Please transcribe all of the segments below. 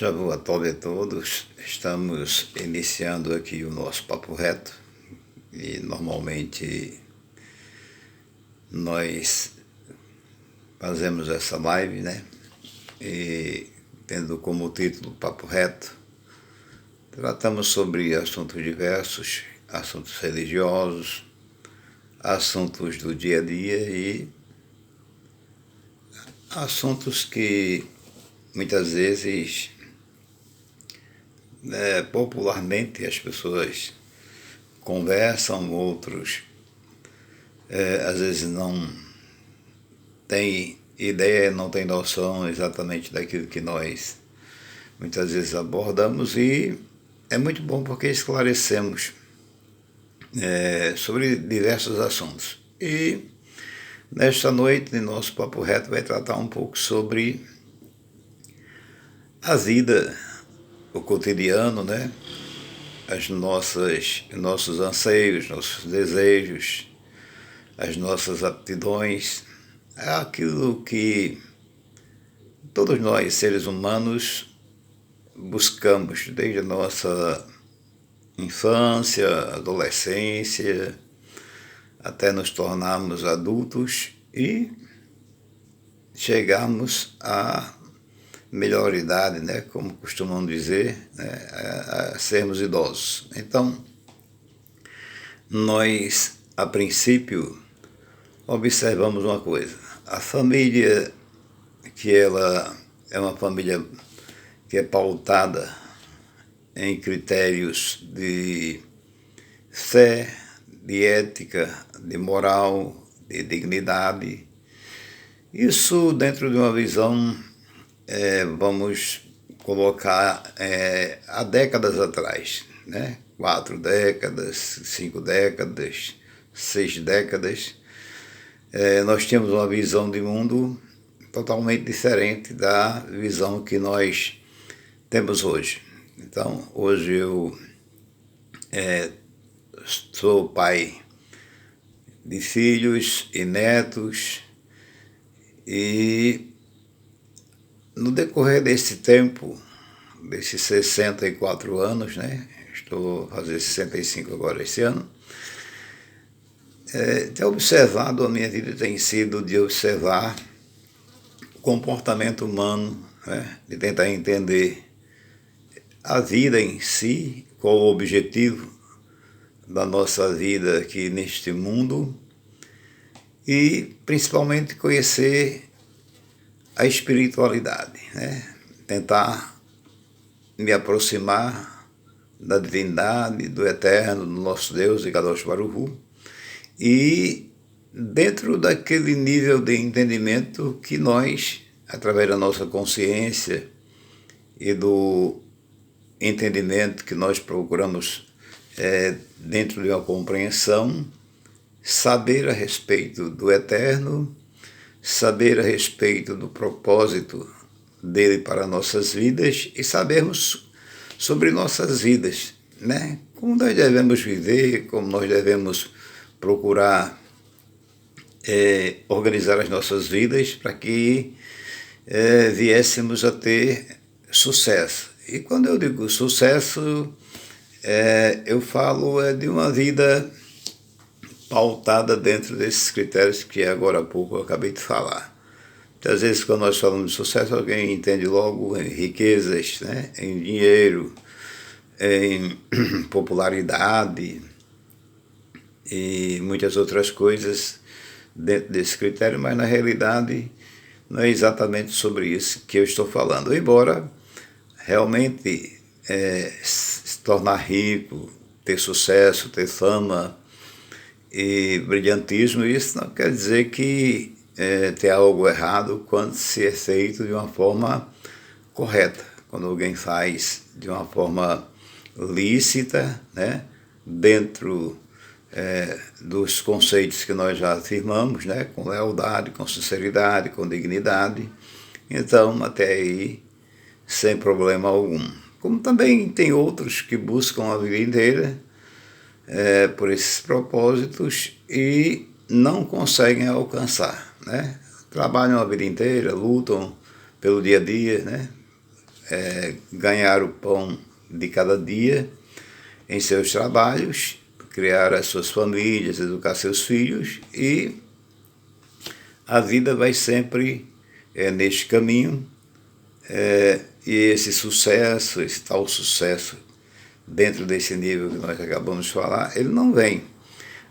Boa tarde a todos. Estamos iniciando aqui o nosso papo reto e normalmente nós fazemos essa live, né? E tendo como título Papo Reto, tratamos sobre assuntos diversos, assuntos religiosos, assuntos do dia a dia e assuntos que muitas vezes popularmente as pessoas conversam, outros às vezes não têm ideia, não têm noção exatamente daquilo que nós muitas vezes abordamos, e é muito bom porque esclarecemos sobre diversos assuntos. E nesta noite, nosso Papo Reto vai tratar um pouco sobre a vida, o cotidiano, né? Nossos anseios, nossos desejos, as nossas aptidões, é aquilo que todos nós, seres humanos, buscamos desde a nossa infância, adolescência, até nos tornarmos adultos e chegarmos à melhor idade, né, como costumam dizer, né, a sermos idosos. Então, nós, a princípio, observamos uma coisa: a família, que ela é uma família que é pautada em critérios de fé, de ética, de moral, de dignidade. Isso dentro de uma visão, vamos colocar há décadas atrás, né? 4 décadas, 5 décadas, 6 décadas, nós temos uma visão de mundo totalmente diferente da visão que nós temos hoje. Então, hoje eu sou pai de filhos e netos, e no decorrer desse tempo, desses 64 anos, né? Estou a fazer 65 agora esse ano. Ter observado, a minha vida tem sido de observar o comportamento humano, né? De tentar entender a vida em si, qual o objetivo da nossa vida aqui neste mundo, e principalmente conhecer a espiritualidade, né? Tentar me aproximar da divindade, do eterno, do nosso Deus, de Kadosh Baruch Hu, e dentro daquele nível de entendimento que nós, através da nossa consciência e do entendimento que nós procuramos dentro de uma compreensão, saber a respeito do eterno, saber a respeito do propósito dele para nossas vidas e sabermos sobre nossas vidas, né? Como nós devemos viver, como nós devemos procurar organizar as nossas vidas para que viéssemos a ter sucesso. E quando eu digo sucesso, eu falo de uma vida pautada dentro desses critérios que agora há pouco eu acabei de falar. Muitas vezes, quando nós falamos de sucesso, alguém entende logo em riquezas, né? Em dinheiro, em popularidade e muitas outras coisas dentro desse critério, mas na realidade não é exatamente sobre isso que eu estou falando. Embora realmente se tornar rico, ter sucesso, ter fama e brilhantismo, isso não quer dizer que tem algo errado quando se é feito de uma forma correta, quando alguém faz de uma forma lícita, né, dentro dos conceitos que nós já afirmamos, né, com lealdade, com sinceridade, com dignidade. Então, até aí, sem problema algum. Como também tem outros que buscam a vida inteira por esses propósitos e não conseguem alcançar, né? Trabalham a vida inteira, lutam pelo dia a dia, né? ganhar o pão de cada dia em seus trabalhos, criar as suas famílias, educar seus filhos, e a vida vai sempre neste caminho, e esse sucesso, esse tal sucesso, dentro desse nível que nós acabamos de falar, ele não vem.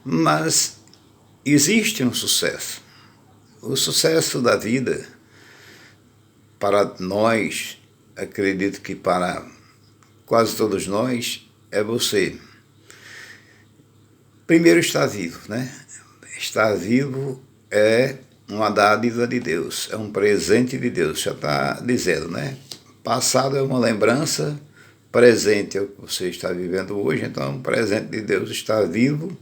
Mas existe um sucesso. O sucesso da vida, para nós, acredito que para quase todos nós, é você. Primeiro, estar vivo, né? Estar vivo é uma dádiva de Deus, é um presente de Deus, já está dizendo, né? Passado é uma lembrança, presente é o que você está vivendo hoje, então é um presente de Deus estar vivo.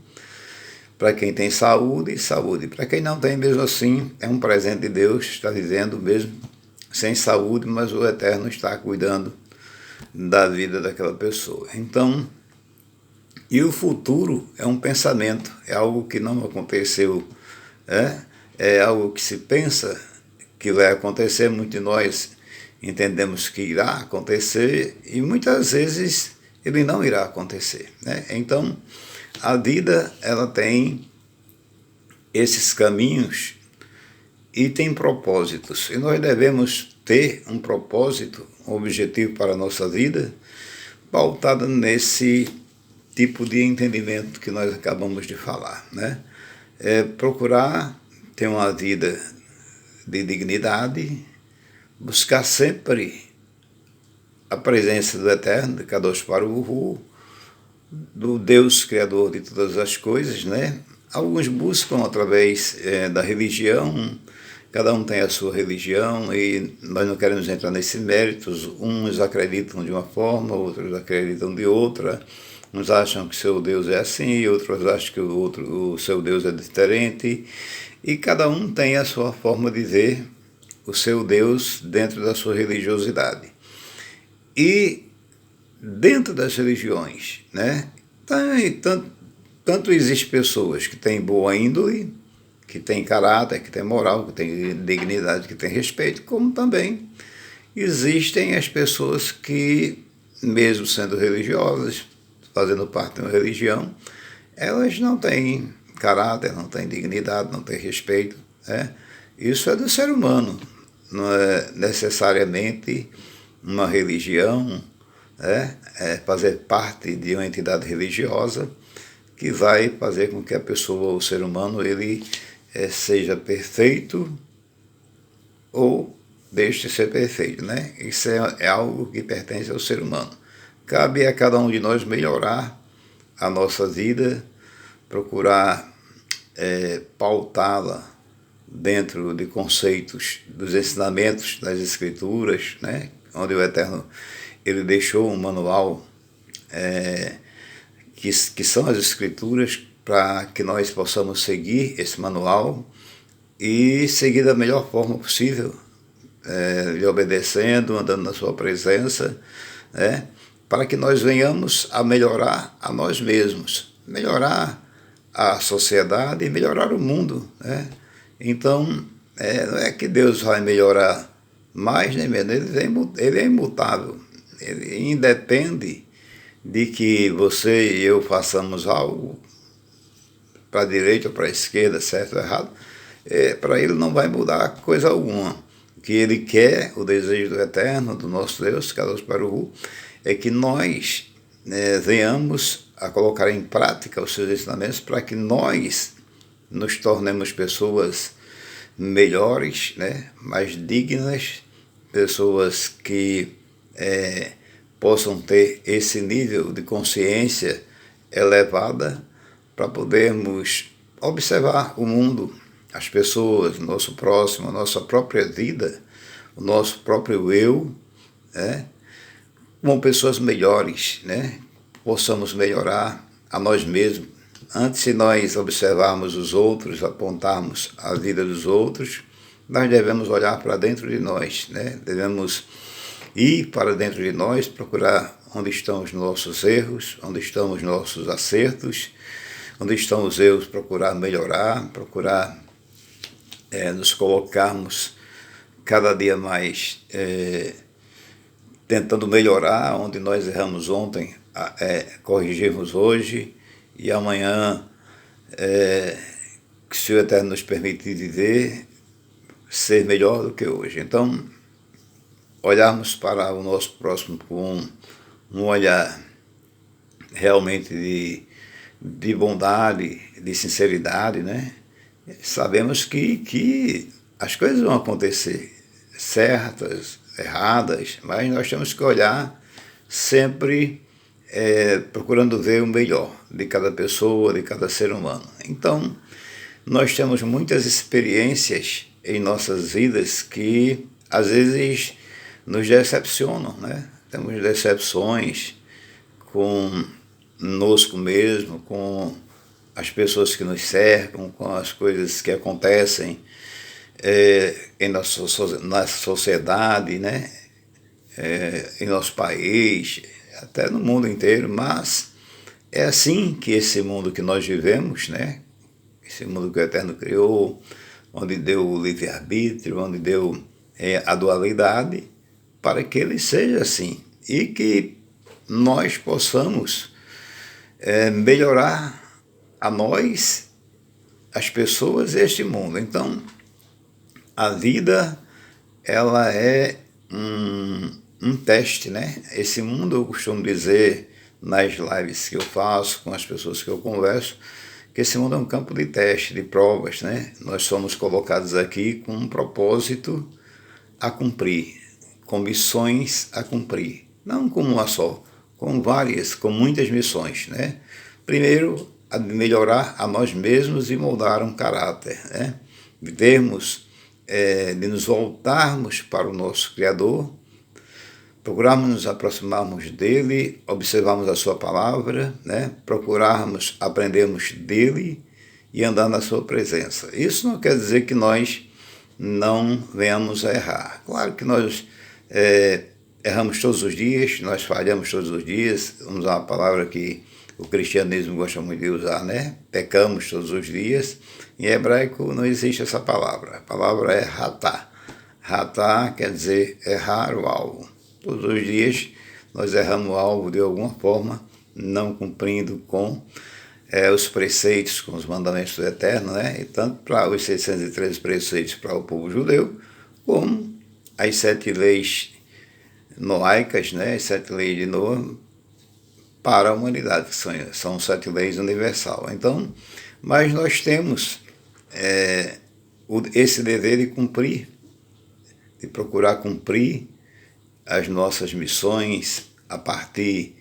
Para quem tem saúde, saúde. Para quem não tem, mesmo assim, é um presente de Deus, está vivendo mesmo sem saúde, mas o Eterno está cuidando da vida daquela pessoa. Então, e o futuro é um pensamento, é algo que não aconteceu, é algo que se pensa que vai acontecer. Muitos de nós entendemos que irá acontecer e muitas vezes ele não irá acontecer, né? Então, a vida, ela tem esses caminhos e tem propósitos. E nós devemos ter um propósito, um objetivo para a nossa vida, pautado nesse tipo de entendimento que nós acabamos de falar, né? Procurar ter uma vida de dignidade, buscar sempre a presença do Eterno, de Kadosh Baruch Hu, do Deus Criador de todas as coisas, né? Alguns buscam através da religião, cada um tem a sua religião e nós não queremos entrar nesses méritos. Uns acreditam de uma forma, outros acreditam de outra. Uns acham que seu Deus é assim, outros acham que o seu Deus é diferente. E cada um tem a sua forma de ver o seu Deus dentro da sua religiosidade. E dentro das religiões, né, tanto existem pessoas que têm boa índole, que têm caráter, que têm moral, que têm dignidade, que têm respeito, como também existem as pessoas que, mesmo sendo religiosas, fazendo parte de uma religião, elas não têm caráter, não têm dignidade, não têm respeito, né? Isso é do ser humano, não é necessariamente uma religião, fazer parte de uma entidade religiosa que vai fazer com que a pessoa, o ser humano, ele seja perfeito ou deixe de ser perfeito, né? Isso é algo que pertence ao ser humano. Cabe a cada um de nós melhorar a nossa vida, procurar pautá-la dentro de conceitos dos ensinamentos das Escrituras, né? Onde o Eterno ele deixou um manual que são as Escrituras, para que nós possamos seguir esse manual e seguir da melhor forma possível, lhe obedecendo, andando na sua presença, né? Para que nós venhamos a melhorar a nós mesmos, melhorar a sociedade e melhorar o mundo, né? Então, não é que Deus vai melhorar mais nem menos, ele é imutável, ele independe de que você e eu façamos algo para a direita ou para a esquerda, certo ou errado, para ele não vai mudar coisa alguma. O que ele quer, o desejo do Eterno, do nosso Deus, Kadosh Baruch Hu, é que nós venhamos a colocar em prática os seus ensinamentos para que nós nos tornemos pessoas melhores, né, mais dignas, pessoas que possam ter esse nível de consciência elevada para podermos observar o mundo, as pessoas, o nosso próximo, a nossa própria vida, o nosso próprio eu, né, como pessoas melhores, né, possamos melhorar a nós mesmos. Antes de nós observarmos os outros, apontarmos a vida dos outros, nós devemos olhar para dentro de nós, né? Devemos ir para dentro de nós, procurar onde estão os nossos erros, onde estão os nossos acertos, onde estão os erros, procurar melhorar, procurar nos colocarmos cada dia mais tentando melhorar, onde nós erramos ontem, corrigirmos hoje, e amanhã, que se o Eterno nos permitir viver, ser melhor do que hoje. Então, olharmos para o nosso próximo com um olhar realmente de bondade, de sinceridade, né? Sabemos que as coisas vão acontecer, certas, erradas, mas nós temos que olhar sempre procurando ver o melhor de cada pessoa, de cada ser humano. Então, nós temos muitas experiências em nossas vidas que às vezes nos decepcionam, né? Temos decepções conosco mesmo, com as pessoas que nos cercam, com as coisas que acontecem na sociedade, né? Em nosso país, até no mundo inteiro, mas é assim que esse mundo que nós vivemos, né? Esse mundo que o Eterno criou, onde deu o livre-arbítrio, onde deu a dualidade, para que ele seja assim e que nós possamos melhorar a nós, as pessoas e este mundo. Então, a vida, ela é um teste, né? Esse mundo, eu costumo dizer nas lives que eu faço, com as pessoas que eu converso, que esse mundo é um campo de teste, de provas, né? Nós somos colocados aqui com um propósito a cumprir, com missões a cumprir. Não com uma só, com várias, com muitas missões, né? Primeiro, a melhorar a nós mesmos e moldar um caráter, né? De nos voltarmos para o nosso Criador, procurarmos nos aproximarmos dele, observarmos a sua palavra, né? Procurarmos aprendermos dele e andar na sua presença. Isso não quer dizer que nós não venhamos a errar. Claro que nós erramos todos os dias, nós falhamos todos os dias, vamos usar uma palavra que o cristianismo gosta muito de usar, né? Pecamos todos os dias. Em hebraico não existe essa palavra. A palavra é ratá. Ratá quer dizer errar o alvo. Todos os dias nós erramos o alvo de alguma forma, não cumprindo com os preceitos, com os mandamentos do Eterno, né? E tanto para os 613 preceitos para o povo judeu, como as 7 leis noaicas, né? As 7 leis de Noa, para a humanidade, que são 7 leis universal. Então, mas nós temos esse dever de cumprir, de procurar cumprir as nossas missões a partir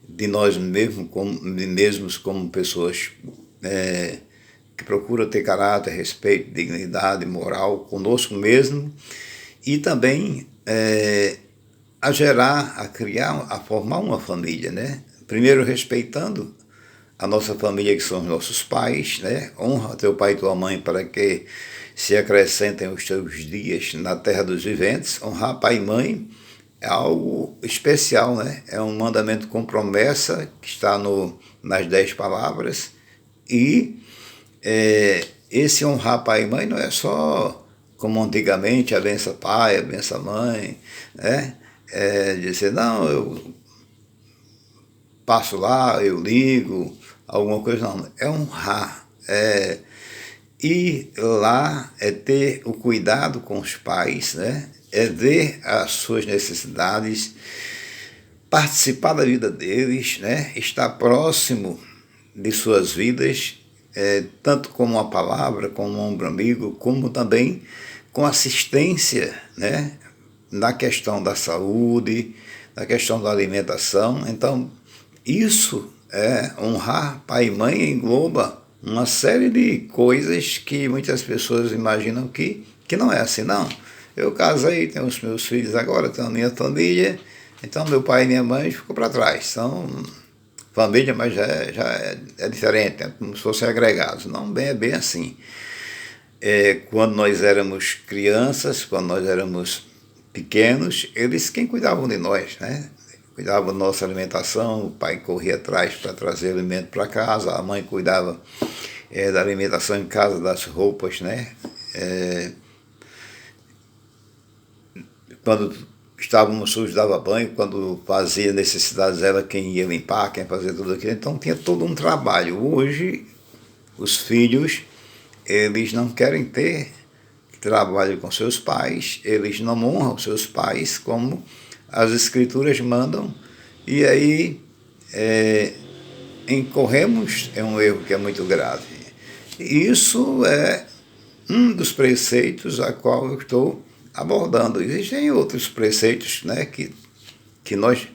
de nós mesmos como pessoas que procuram ter caráter, respeito, dignidade, moral conosco mesmo, e também a gerar, a criar, a formar uma família, né? Primeiro respeitando a nossa família, que são os nossos pais, né? Honra teu pai e tua mãe para que se acrescentem os teus dias na terra dos viventes. Honrar pai e mãe é algo especial, né? É um mandamento com promessa que está nas 10 palavras. E esse honrar pai e mãe não é só como antigamente, a benção pai, a benção mãe, né? Dizer, não, eu passo lá, eu ligo, alguma coisa, não. É honrar. Ir lá é ter o cuidado com os pais, né? É ver as suas necessidades, participar da vida deles, né? Estar próximo de suas vidas, tanto com uma palavra, com um ombro amigo, como também com assistência, né? Na questão da saúde, na questão da alimentação. Então, isso honrar pai e mãe engloba uma série de coisas que muitas pessoas imaginam que não é assim, não. Eu casei, tenho os meus filhos agora, tenho a minha família, então meu pai e minha mãe ficou para trás. São família, mas já é diferente, é como se fossem agregados. Não é bem assim. Quando nós éramos crianças, quando nós éramos pequenos, eles quem cuidavam de nós, né? Cuidava da nossa alimentação, o pai corria atrás para trazer alimento para casa, a mãe cuidava da alimentação em casa, das roupas, né? Quando estávamos sujos, dava banho, quando fazia necessidades era quem ia limpar, quem fazia tudo aquilo, então tinha todo um trabalho. Hoje, os filhos, eles não querem ter trabalho com seus pais, eles não honram seus pais como as escrituras mandam, e aí incorremos em um erro que é muito grave. Isso é um dos preceitos a qual eu estou abordando. Existem outros preceitos, né, que nós,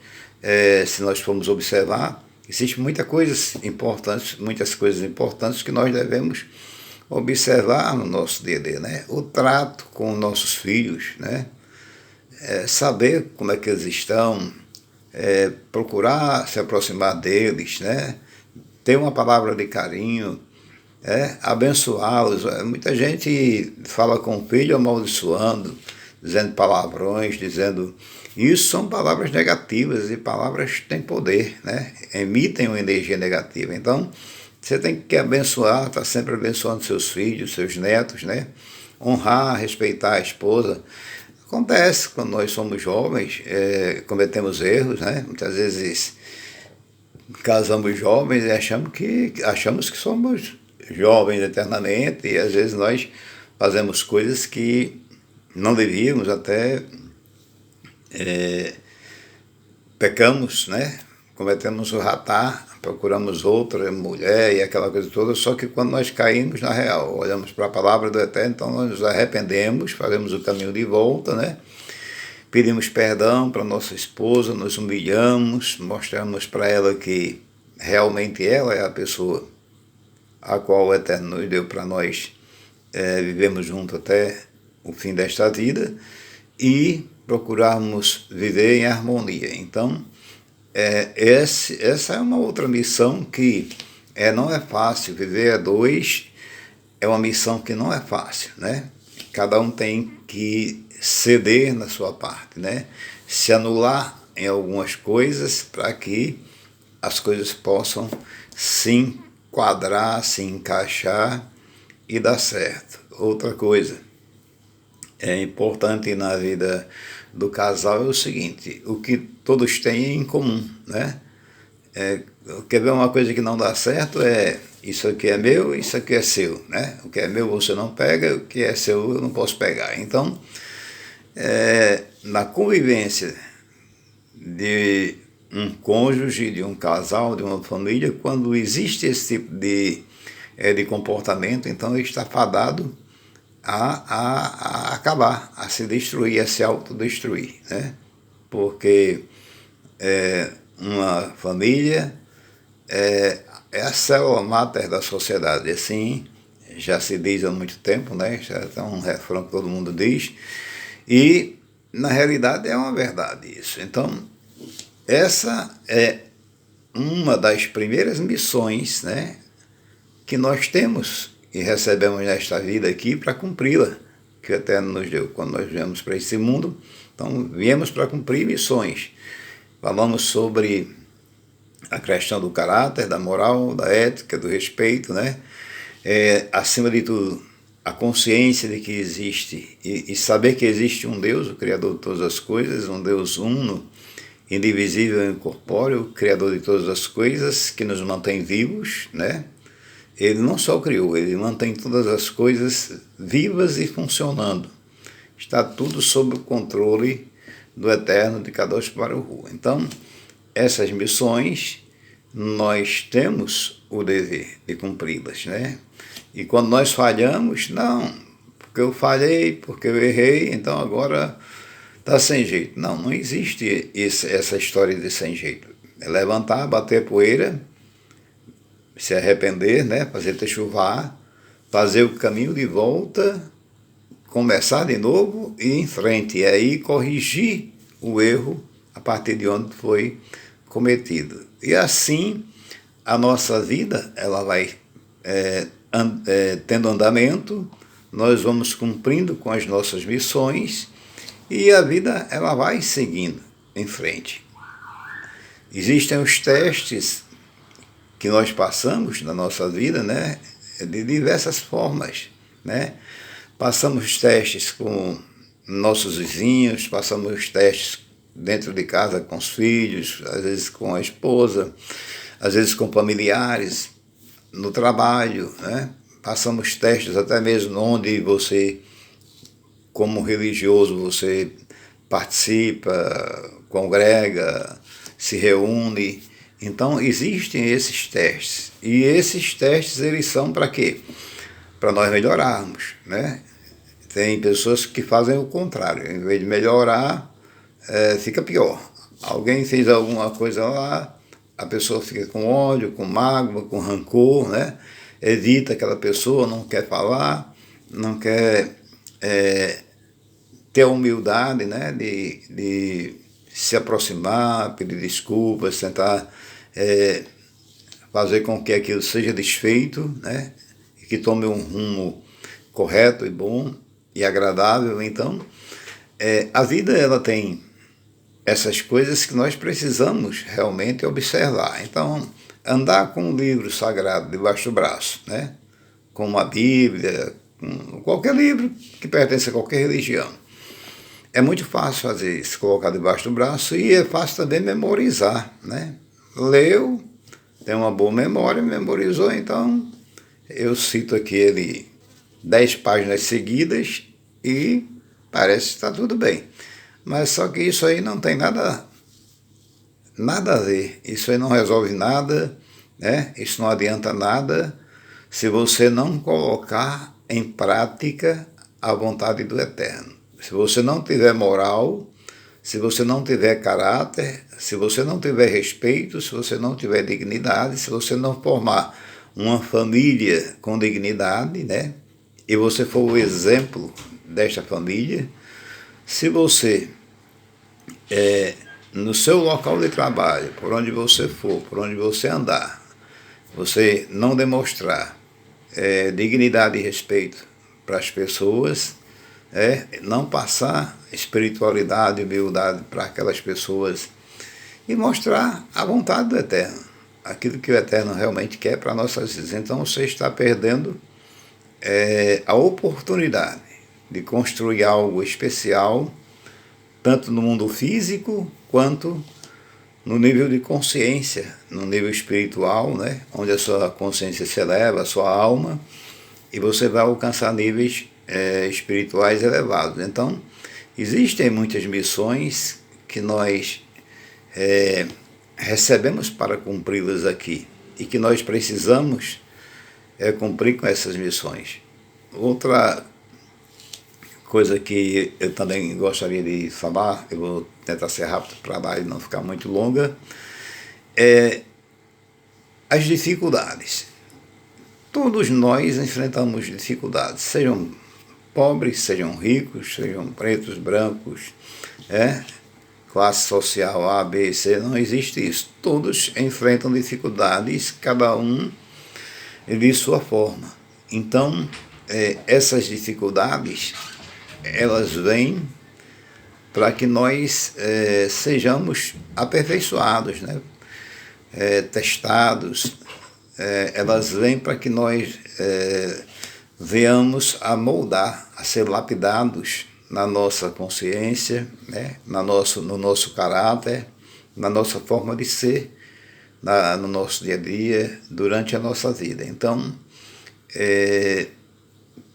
se nós formos observar, existem muitas coisas importantes que nós devemos observar no nosso dia a dia, né? O trato com nossos filhos, né? Saber como é que eles estão, procurar se aproximar deles, né? Ter uma palavra de carinho, abençoá-los. Muita gente fala com o filho amaldiçoando, dizendo palavrões, dizendo... Isso são palavras negativas, e palavras têm poder, né? Emitem uma energia negativa. Então, você tem que abençoar, estar sempre abençoando seus filhos, seus netos, né? Honrar, respeitar a esposa. Acontece quando nós somos jovens, cometemos erros, né? Muitas vezes casamos jovens e achamos que somos jovens eternamente, e às vezes nós fazemos coisas que não devíamos, até pecamos, né? Cometemos o ratar, procuramos outra mulher e aquela coisa toda, só que quando nós caímos na real, olhamos para a palavra do Eterno, então nós nos arrependemos, fazemos o caminho de volta, né? Pedimos perdão para nossa esposa, nos humilhamos, mostramos para ela que realmente ela é a pessoa a qual o Eterno nos deu para nós vivemos junto até o fim desta vida, e procurarmos viver em harmonia. Então, essa é uma outra missão que não é fácil. Viver a dois é uma missão que não é fácil, né? Cada um tem que ceder na sua parte, né? Se anular em algumas coisas para que as coisas possam se enquadrar, se encaixar e dar certo. Outra coisa importante na vida do casal é o seguinte: o que todos têm em comum, né? Quer ver uma coisa que não dá certo? Isso aqui é meu, isso aqui é seu, né? O que é meu você não pega, o que é seu eu não posso pegar. Então, na convivência de um cônjuge, de um casal, de uma família, quando existe esse tipo de comportamento, então ele está fadado a acabar, a se destruir, a se autodestruir, né? Porque uma família é a célula máter da sociedade, assim já se diz há muito tempo, né? Já é um refrão que todo mundo diz, e na realidade é uma verdade isso. Então, essa é uma das primeiras missões, né, que nós temos e recebemos nesta vida aqui para cumpri-la, que o Eterno nos deu quando nós viemos para esse mundo. Então, viemos para cumprir missões. Falamos sobre a questão do caráter, da moral, da ética, do respeito, né? Acima de tudo, a consciência de que existe, e saber que existe um Deus, o Criador de todas as coisas, um Deus uno, indivisível e incorpóreo, Criador de todas as coisas, que nos mantém vivos, né? Ele não só criou, ele mantém todas as coisas vivas e funcionando. Está tudo sob o controle do Eterno, de Kadosh Baruch Hu. Então, essas missões, nós temos o dever de cumpri-las, né? E quando nós falhamos, não, porque eu falhei, porque eu errei, então agora está sem jeito. Não, não existe essa história de sem jeito. É levantar, bater poeira, se arrepender, né? Fazer techuvá, fazer o caminho de volta, começar de novo e ir em frente. E aí corrigir o erro a partir de onde foi cometido. E assim a nossa vida ela vai tendo andamento, nós vamos cumprindo com as nossas missões e a vida ela vai seguindo em frente. Existem os testes que nós passamos na nossa vida, né, de diversas formas, né? Passamos testes com nossos vizinhos, passamos testes dentro de casa com os filhos, às vezes com a esposa, às vezes com familiares, no trabalho, né? Passamos testes até mesmo onde você, como religioso, você participa, congrega, se reúne. Então existem esses testes. E esses testes, eles são para quê? Para nós melhorarmos, né? Tem pessoas que fazem o contrário, em vez de melhorar, fica pior. Alguém fez alguma coisa lá, a pessoa fica com ódio, com mágoa, com rancor, né? Evita aquela pessoa, não quer falar, não quer ter a humildade, né? de se aproximar, pedir desculpas, tentar fazer com que aquilo seja desfeito, né? E que tome um rumo correto e bom e agradável. Então, a vida ela tem essas coisas que nós precisamos realmente observar. Então, andar com um livro sagrado debaixo do braço, né? Com a Bíblia, com qualquer livro que pertence a qualquer religião. É muito fácil fazer isso, colocar debaixo do braço, e é fácil também memorizar, né? Leu, tem uma boa memória, memorizou, então eu cito aqui ele 10 páginas seguidas e parece que está tudo bem. Mas só que isso aí não tem nada a ver, isso aí não resolve nada, né? Isso não adianta nada se você não colocar em prática a vontade do Eterno. Se você não tiver moral, se você não tiver caráter, se você não tiver respeito, se você não tiver dignidade, se você não formar uma família com dignidade, né? E você for o exemplo desta família, se você, no seu local de trabalho, por onde você for, por onde você andar, você não demonstrar dignidade e respeito para as pessoas, não passar espiritualidade e humildade para aquelas pessoas e mostrar a vontade do Eterno, aquilo que o Eterno realmente quer para nossas vidas. Então você está perdendo a oportunidade de construir algo especial, tanto no mundo físico quanto no nível de consciência, no nível espiritual, né? Onde a sua consciência se eleva, a sua alma, e você vai alcançar níveis espirituais elevados. Então, existem muitas missões que nós recebemos para cumpri-las aqui e que nós precisamos cumprir com essas missões. Outra coisa que eu também gostaria de falar, eu vou tentar ser rápido para a live não ficar muito longa, as dificuldades. Todos nós enfrentamos dificuldades, sejam pobres, sejam ricos, sejam pretos, brancos, classe social A, B, C, não existe isso. Todos enfrentam dificuldades, cada um de sua forma. Então, essas dificuldades, elas vêm para que nós sejamos aperfeiçoados, né? Testados. Elas vêm para que nós venhamos a moldar, a ser lapidados na nossa consciência, né? No nosso caráter, na nossa forma de ser, no nosso dia a dia, durante a nossa vida. Então,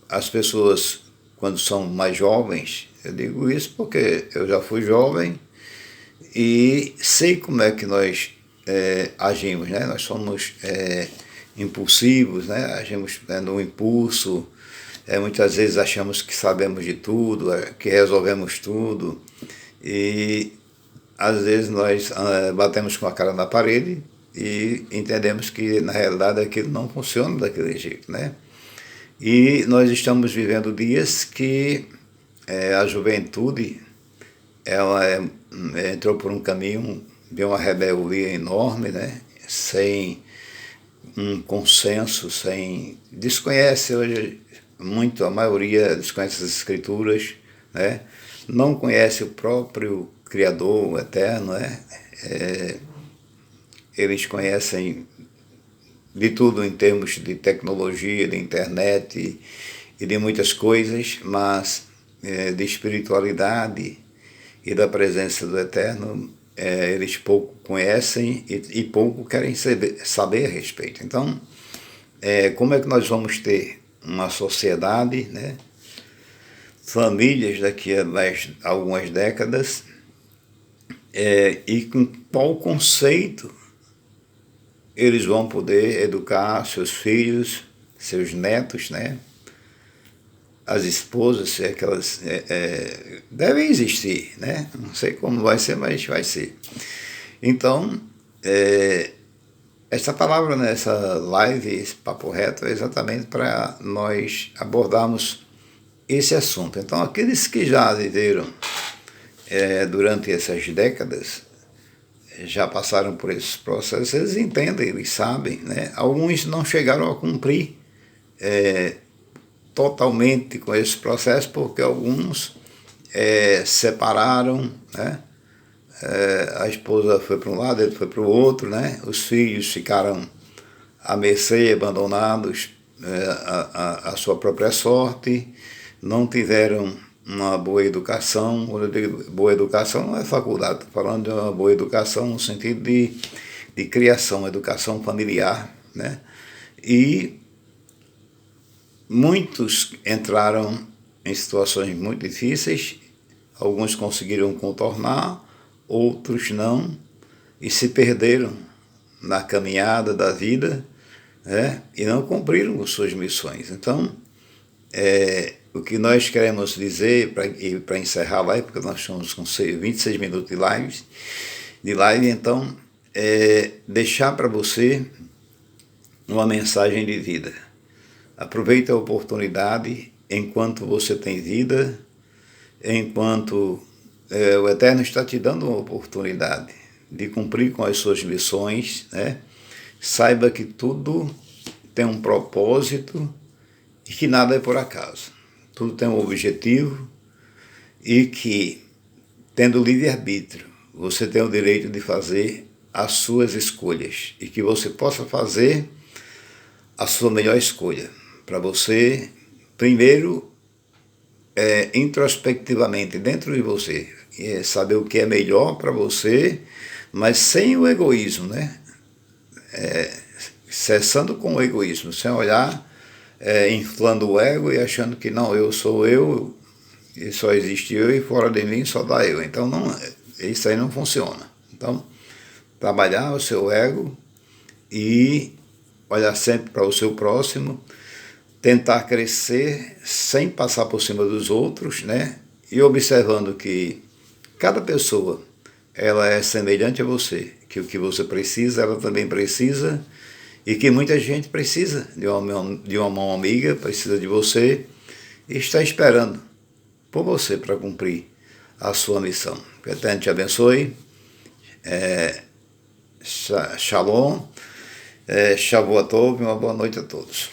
as pessoas, quando são mais jovens, eu digo isso porque eu já fui jovem e sei como é que nós agimos, né? Nós somos impulsivos, né? Agimos no impulso, muitas vezes achamos que sabemos de tudo, que resolvemos tudo, e às vezes nós batemos com a cara na parede e entendemos que na realidade aquilo não funciona daquele jeito, né? E nós estamos vivendo dias que a juventude ela entrou por um caminho de uma rebeldia enorme, né? Sem um consenso, desconhece hoje muito, a maioria desconhece as escrituras, né? Não conhece o próprio Criador, o Eterno, né? Eles conhecem de tudo em termos de tecnologia, de internet e de muitas coisas, mas de espiritualidade e da presença do Eterno, eles pouco conhecem e pouco querem saber a respeito. Então, como é que nós vamos ter uma sociedade, né, famílias daqui a algumas décadas, e com qual conceito eles vão poder educar seus filhos, seus netos, né? As esposas, se é que elas devem existir, né? Não sei como vai ser, mas vai ser. Então, essa palavra nessa live, esse papo reto, é exatamente para nós abordarmos esse assunto. Então, aqueles que já viveram durante essas décadas, já passaram por esses processos, eles entendem, eles sabem, né? Alguns não chegaram a cumprir totalmente com esse processo, porque alguns separaram, né? A esposa foi para um lado, ele foi para o outro, né? Os filhos ficaram à mercê, abandonados à sua própria sorte, não tiveram uma boa educação. Quando eu digo boa educação, não é faculdade, estou falando de uma boa educação no sentido de criação, educação familiar, né? E muitos entraram em situações muito difíceis, alguns conseguiram contornar, outros não, e se perderam na caminhada da vida, né? E não cumpriram as suas missões. Então, o que nós queremos dizer, para encerrar a live, porque nós estamos com 26 minutos de live, então, deixar para você uma mensagem de vida. Aproveite a oportunidade enquanto você tem vida, enquanto o Eterno está te dando uma oportunidade de cumprir com as suas missões, né? Saiba que tudo tem um propósito e que nada é por acaso. Tudo tem um objetivo e que, tendo livre-arbítrio, você tem o direito de fazer as suas escolhas e que você possa fazer a sua melhor escolha para você, primeiro, introspectivamente, dentro de você, saber o que é melhor para você, mas sem o egoísmo, né? Cessando com o egoísmo, sem olhar, inflando o ego e achando que não, eu sou eu, e só existe eu e fora de mim só dá eu. Então, não, isso aí não funciona. Então, trabalhar o seu ego e olhar sempre para o seu próximo, tentar crescer sem passar por cima dos outros, né? E observando que cada pessoa, ela é semelhante a você, que o que você precisa, ela também precisa, e que muita gente precisa de uma mão amiga, precisa de você, e está esperando por você para cumprir a sua missão. Que o Eterno te abençoe. Shalom. Shavuot Tov, uma boa noite a todos.